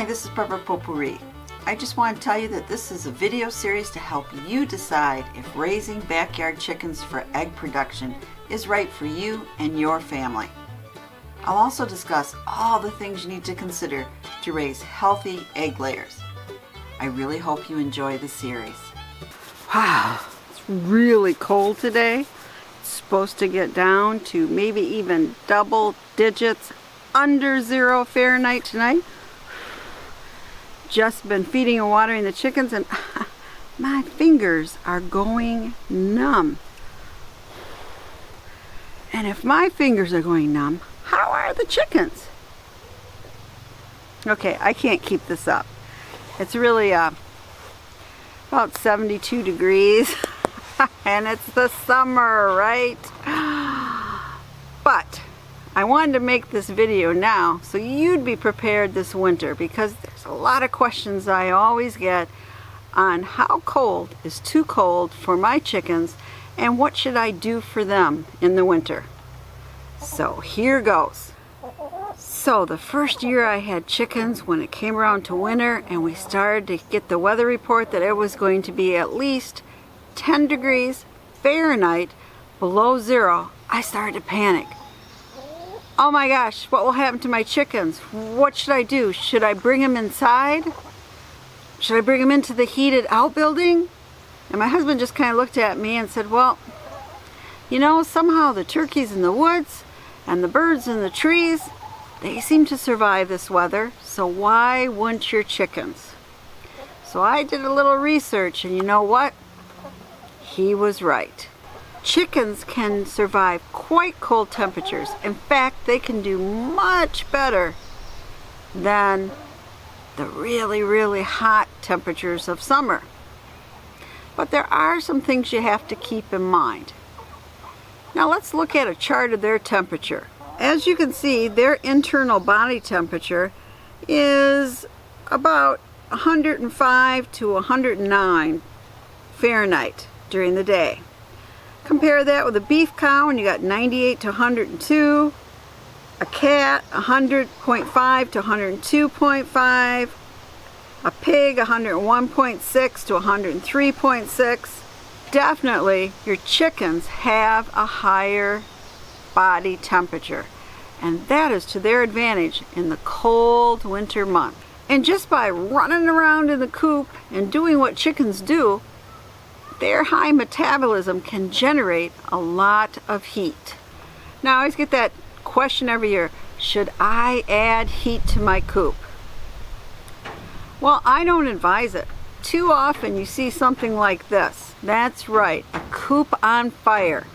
Hi, this is Potpourri. I just want to tell you that this is a video series to help you decide if raising backyard chickens for egg production is right for you and your family. I'll also discuss all the things you need to consider to raise healthy egg layers. I really hope you enjoy the series. Wow, it's really cold today. It's supposed to get down to maybe even double digits under 0 Fahrenheit tonight. Just been feeding and watering the chickens and my fingers are going numb. And if my fingers are going numb, how are the chickens? Okay, I can't keep this up. It's really about 72 degrees and it's the summer, right? But I wanted to make this video now so you'd be prepared this winter, because there's a lot of questions I always get on how cold is too cold for my chickens and what should I do for them in the winter. So here goes. So the first year I had chickens, when it came around to winter and we started to get the weather report that it was going to be at least 10 degrees Fahrenheit below 0, I started to panic. Oh my gosh, what will happen to my chickens? What should I do? Should I bring them inside? Should I bring them into the heated outbuilding? And my husband just kind of looked at me and said, well, you know, somehow the turkeys in the woods and the birds in the trees, they seem to survive this weather, so why wouldn't your chickens? So I did a little research, and you know what? He was right. Chickens can survive quite cold temperatures. In fact, they can do much better than the really, really hot temperatures of summer. But there are some things you have to keep in mind. Now let's look at a chart of their temperature. As you can see, their internal body temperature is about 105 to 109 Fahrenheit during the day. Compare that with a beef cow and you got 98 to 102, a cat 100.5 to 102.5, a pig 101.6 to 103.6. Definitely your chickens have a higher body temperature, and that is to their advantage in the cold winter month. And just by running around in the coop and doing what chickens do, their high metabolism can generate a lot of heat. Now I always get that question every year, should I add heat to my coop? Well, I don't advise it. Too often you see something like this. That's right, a coop on fire.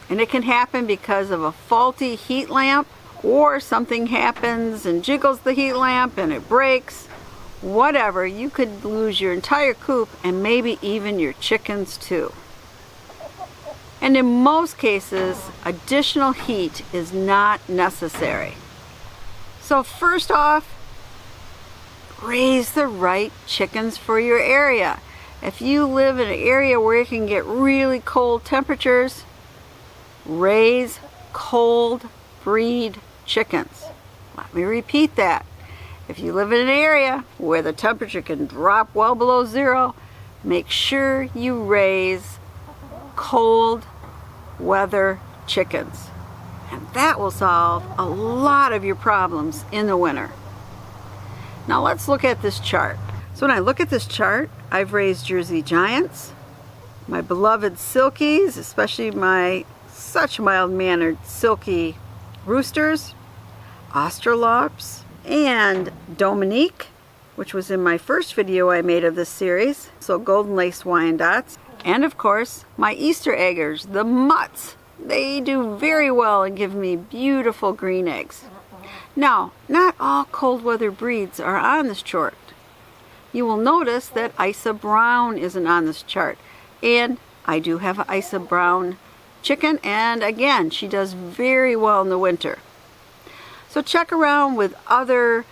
And it can happen because of a faulty heat lamp, or something happens and jiggles the heat lamp and it breaks. Whatever, you could lose your entire coop and maybe even your chickens too. And in most cases, additional heat is not necessary. So first off, raise the right chickens for your area. If you live in an area where you can get really cold temperatures, raise cold breed chickens. Let me repeat that. If you live in an area where the temperature can drop well below 0, make sure you raise cold weather chickens. And that will solve a lot of your problems in the winter. Now let's look at this chart. So when I look at this chart, I've raised Jersey Giants, my beloved Silkies, especially my such mild-mannered silky roosters, Australorps, and Dominique, which was in my first video I made of this series, so golden lace Wyandottes, and of course my Easter eggers, the mutts. They do very well and give me beautiful green eggs. Now, not all cold weather breeds are on this chart. You will notice that Isa Brown isn't on this chart, and I do have an Isa Brown chicken, and again, she does very well in the winter. So check around with other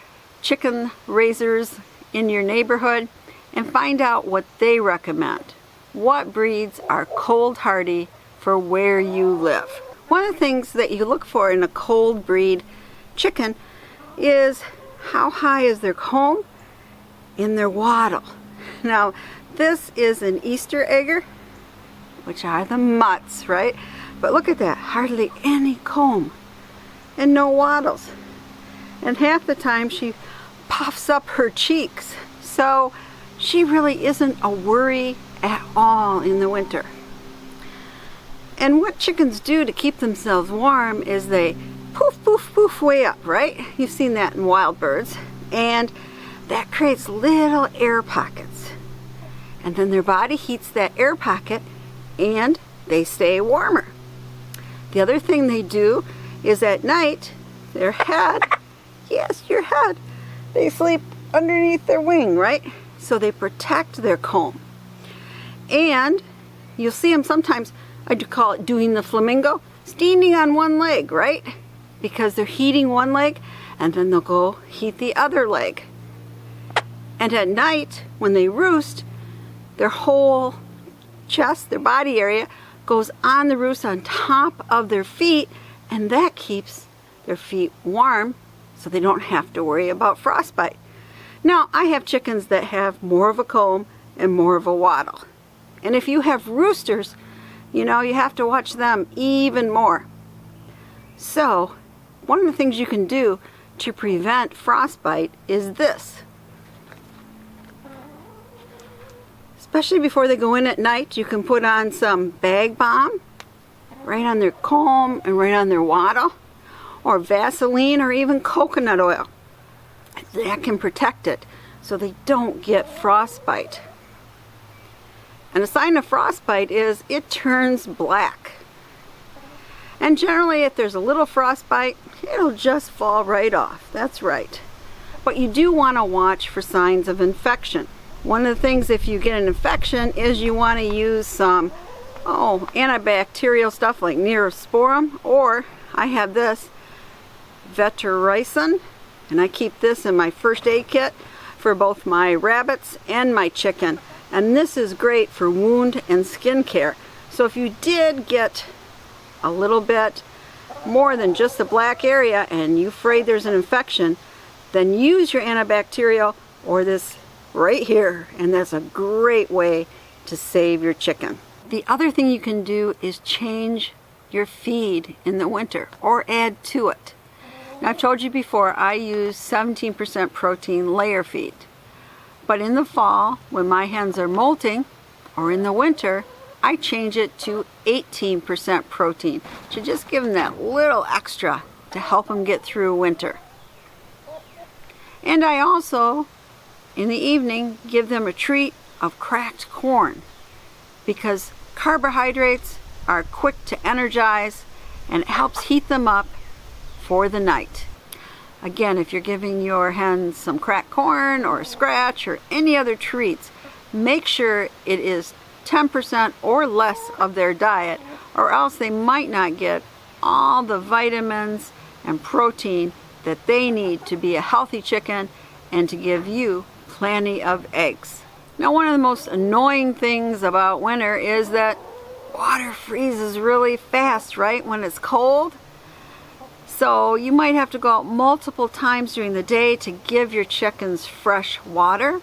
chicken raisers in your neighborhood and find out what they recommend. What breeds are cold hardy for where you live? One of the things that you look for in a cold breed chicken is how high is their comb in their wattle. Now, this is an Easter egger, which are the mutts, right? But look at that, hardly any comb and no wattles. And half the time she puffs up her cheeks. So she really isn't a worry at all in the winter. And what chickens do to keep themselves warm is they poof, poof, poof way up, right? You've seen that in wild birds. And that creates little air pockets. And then their body heats that air pocket and they stay warmer. The other thing they do is at night, their head, yes, your head, they sleep underneath their wing, right? So they protect their comb. And you'll see them sometimes, I do call it doing the flamingo, standing on one leg, right? Because they're heating one leg and then they'll go heat the other leg. And at night, when they roost, their whole chest, their body area, goes on the roost on top of their feet, and that keeps their feet warm so they don't have to worry about frostbite. Now, I have chickens that have more of a comb and more of a wattle. And if you have roosters, you know, you have to watch them even more. So, one of the things you can do to prevent frostbite is this. Especially before they go in at night, you can put on some bag balm right on their comb and right on their wattle, or Vaseline or even coconut oil. That can protect it so they don't get frostbite. And a sign of frostbite is it turns black. And generally, if there's a little frostbite, it'll just fall right off. That's right. But you do want to watch for signs of infection. One of the things, if you get an infection, is you want to use some antibacterial stuff like Neosporin, or I have this Vetericin, and I keep this in my first aid kit for both my rabbits and my chicken. And this is great for wound and skin care. So if you did get a little bit more than just the black area and you're afraid there's an infection, then use your antibacterial or this right here, and that's a great way to save your chicken. The other thing you can do is change your feed in the winter or add to it. Now, I've told you before, I use 17% protein layer feed. But in the fall, when my hens are molting, or in the winter, I change it to 18% protein to just give them that little extra to help them get through winter. And I also, in the evening, give them a treat of cracked corn, because carbohydrates are quick to energize and it helps heat them up for the night. Again, if you're giving your hens some cracked corn or a scratch or any other treats, make sure it is 10% or less of their diet, or else they might not get all the vitamins and protein that they need to be a healthy chicken and to give you plenty of eggs. Now, one of the most annoying things about winter is that water freezes really fast, right, when it's cold. So you might have to go out multiple times during the day to give your chickens fresh water.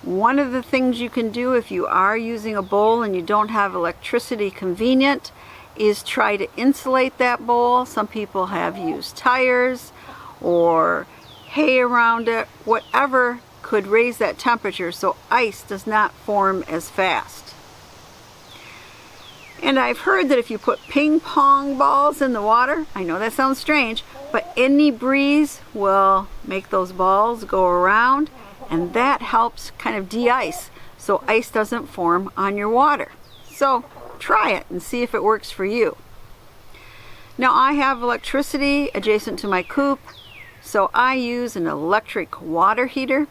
One of the things you can do if you are using a bowl and you don't have electricity convenient is try to insulate that bowl. Some people have used tires or hay around it, whatever could raise that temperature so ice does not form as fast. And I've heard that if you put ping pong balls in the water, I know that sounds strange, but any breeze will make those balls go around, and that helps kind of de-ice so ice doesn't form on your water. So try it and see if it works for you. Now, I have electricity adjacent to my coop, so I use an electric water heater,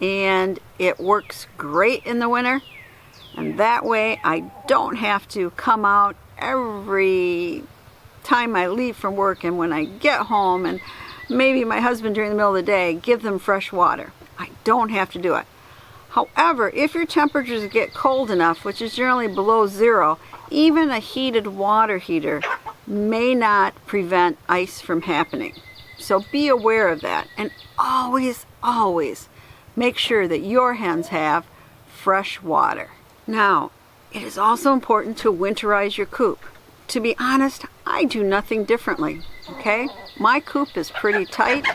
and it works great in the winter. And that way I don't have to come out every time I leave from work and when I get home, and maybe my husband during the middle of the day, give them fresh water. I don't have to do it. However, if your temperatures get cold enough, which is generally below zero, even a heated water heater may not prevent ice from happening. So be aware of that, and always, always make sure that your hens have fresh water. Now, it is also important to winterize your coop. To be honest, I do nothing differently, okay? My coop is pretty tight,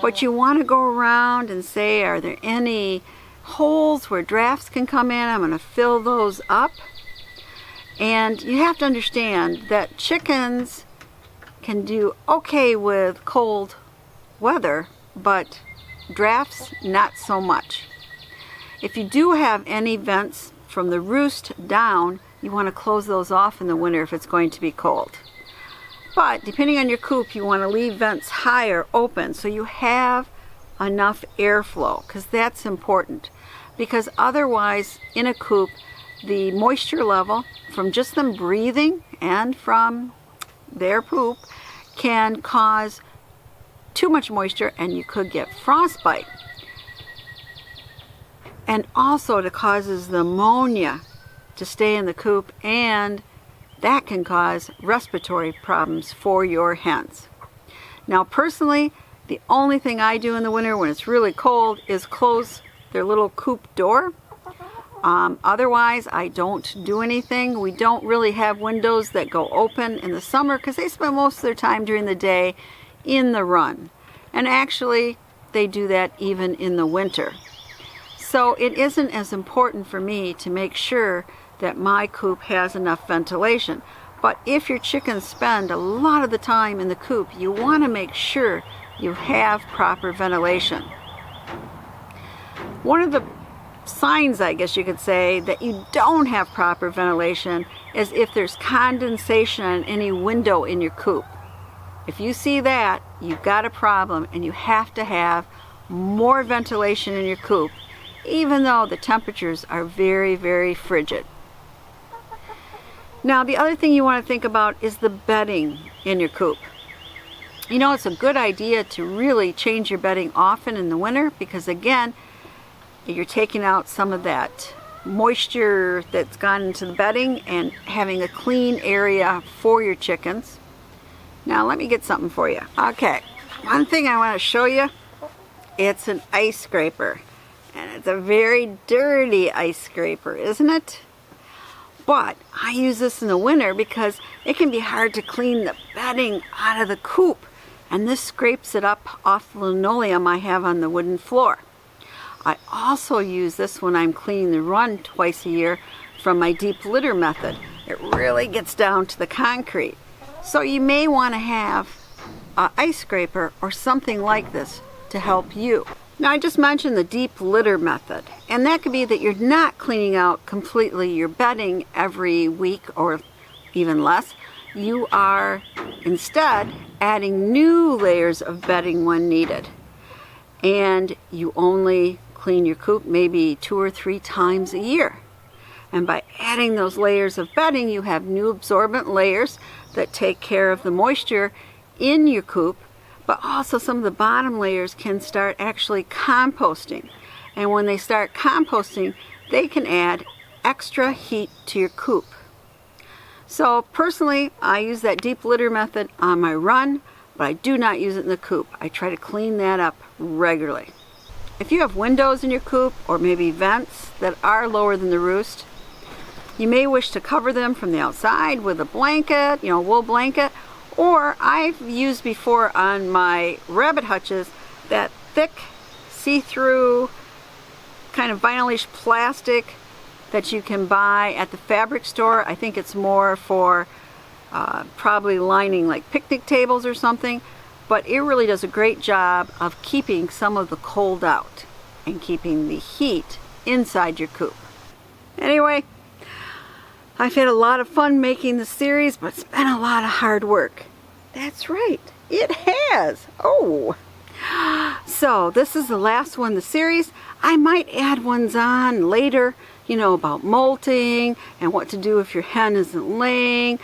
but you want to go around and say, are there any holes where drafts can come in? I'm going to fill those up. And you have to understand that chickens can do okay with cold weather, but drafts, not so much. If you do have any vents from the roost down, you want to close those off in the winter if it's going to be cold. But depending on your coop, you want to leave vents higher open so you have enough airflow, because that's important. Because otherwise, in a coop, the moisture level from just them breathing and from their poop can cause too much moisture and you could get frostbite. And also it causes the ammonia to stay in the coop, and that can cause respiratory problems for your hens. Now personally, the only thing I do in the winter when it's really cold is close their little coop door. Otherwise, I don't do anything. We don't really have windows that go open in the summer because they spend most of their time during the day in the run. And actually, they do that even in the winter. So it isn't as important for me to make sure that my coop has enough ventilation. But if your chickens spend a lot of the time in the coop, you want to make sure you have proper ventilation. One of the signs, I guess you could say, that you don't have proper ventilation is if there's condensation on any window in your coop. If you see that, you've got a problem, and you have to have more ventilation in your coop, even though the temperatures are very, very frigid. Now, the other thing you want to think about is the bedding in your coop. You know, it's a good idea to really change your bedding often in the winter because, again, you're taking out some of that moisture that's gone into the bedding and having a clean area for your chickens. Now, let me get something for you. Okay, one thing I want to show you, it's an ice scraper. And it's a very dirty ice scraper, isn't it? But I use this in the winter because it can be hard to clean the bedding out of the coop. And this scrapes it up off the linoleum I have on the wooden floor. I also use this when I'm cleaning the run twice a year from my deep litter method. It really gets down to the concrete. So you may want to have an ice scraper or something like this to help you. Now, I just mentioned the deep litter method, and that could be that you're not cleaning out completely your bedding every week or even less. You are instead adding new layers of bedding when needed. And you only clean your coop maybe 2 or 3 times a year. And by adding those layers of bedding, you have new absorbent layers that take care of the moisture in your coop, but also some of the bottom layers can start actually composting. And when they start composting, they can add extra heat to your coop. So personally, I use that deep litter method on my run, but I do not use it in the coop. I try to clean that up regularly. If you have windows in your coop or maybe vents that are lower than the roost, you may wish to cover them from the outside with a blanket, wool blanket, or I've used before on my rabbit hutches that thick, see-through kind of vinylish plastic that you can buy at the fabric store. I think it's more for probably lining like picnic tables or something, but it really does a great job of keeping some of the cold out and keeping the heat inside your coop. Anyway, I've had a lot of fun making this series, but it's been a lot of hard work. That's right, it has. Oh, so this is the last one in the series. I might add ones on later, about molting and what to do if your hen isn't laying,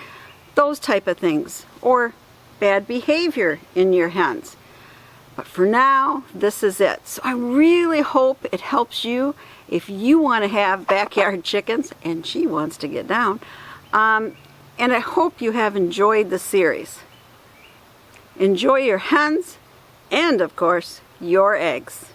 those type of things, or bad behavior in your hens. But for now, this is it. So I really hope it helps you if you want to have backyard chickens, and she wants to get down. And I hope you have enjoyed the series. Enjoy your hens and, of course, your eggs.